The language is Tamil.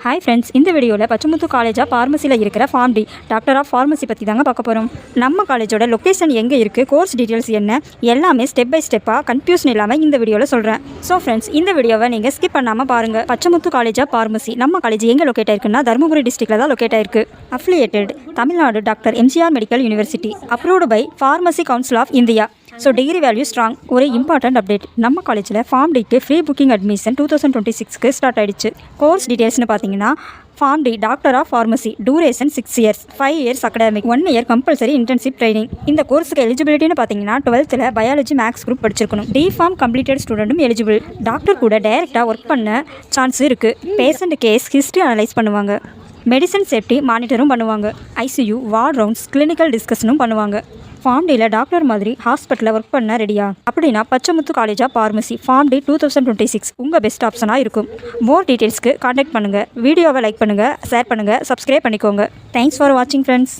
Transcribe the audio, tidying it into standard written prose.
ஹாய் ஃப்ரெண்ட்ஸ், இந்த வீடியோவில் பச்சமுத்து காலேஜ் ஆஃப் ஃபார்மசியில் இருக்கிற Pharm D doctor of pharmacy பற்றி தாங்க பார்க்க போகிறோம். நம்ம காலேஜோட லொக்கேஷன் எங்கே இருக்குது, கோர்ஸ் டீட்டெயில்ஸ் என்ன, எல்லாமே ஸ்டெப் பை ஸ்டெப்பாக கன்ஃபியூஷன் இல்லாமல் இந்த வீடியோவில் சொல்கிறேன். ஸோ ஃப்ரெண்ட்ஸ், இந்த வீடியோவை நீங்கள் ஸ்கிப் பண்ணாமல் பாருங்கள். பச்சமுத்து காலேஜ் ஆஃப் ஃபார்மசி நம்ம காலேஜ் எங்கே லொக்கேட் ஆயிருக்குன்னா தருமபுரி டிஸ்ட்ரிக்டில் தான் லொக்கேட் ஆயிருக்கு. Affiliated Tamil Nadu doctor MGR medical university, approved by pharmacy council of India. So degree value strong. ஒரு இம்பார்ட்டன்ட் அப்டேட், நம்ம காலேஜில் ஃபார்ம் டிக்கு ஃப்ரீ புக்கிங் அட்மிஷன் 2026க்கு ஸ்டார்ட் ஆயிடுச்சு. கோர்ஸ் டீட்டெயில்ஸ்னு பார்த்தீங்கன்னா Pharm D doctor of pharmacy, duration 6 years, 5 years academic, 1 year compulsory internship training. இந்த கோர்ஸுக்கு எலிஜிபிலிட்டின்னு பார்த்தீங்கன்னா 12th பயாலஜி மேக்ஸ் குரூப் படிச்சிருக்கணும். டி ஃபார்ம் கம்ப்ளீட்டட் ஸ்டூடெண்ட்டும் எலிஜிபிள். டாக்டர் கூட டைரெக்டாக ஒர்க் பண்ண சான்ஸ் இருக்குது. பேஷண்ட் கேஸ் ஹிஸ்ட்ரி அனலைஸ் பண்ணுவாங்க. மெடிசன் சேஃப்டி மானிட்டரும் பண்ணுவாங்க. ஐசியூ, வார்ட் ரவுண்ட்ஸ், கிளினிக்கல் டிஸ்கஷனும் பண்ணுவாங்க. ஃபார்ம் டியில் டாக்டர் மாதிரி ஹாஸ்பிட்டலில் ஒர்க் பண்ண ரெடியா அப்படின்னா Pachamuthu college of pharmacy Pharm D 2026 உங்கள் பெஸ்ட் ஆப்ஷனாக இருக்கும். மோர் டீட்டெயில்ஸ்க்கு கான்டாக்ட் பண்ணுங்கள். வீடியோவை லைக் பண்ணுங்கள், ஷேர் பண்ணுங்கள், சப்ஸ்கிரைப் பண்ணிக்கோங்க. தேங்க்ஸ் ஃபார் வாட்சிங் ஃப்ரெண்ட்ஸ்.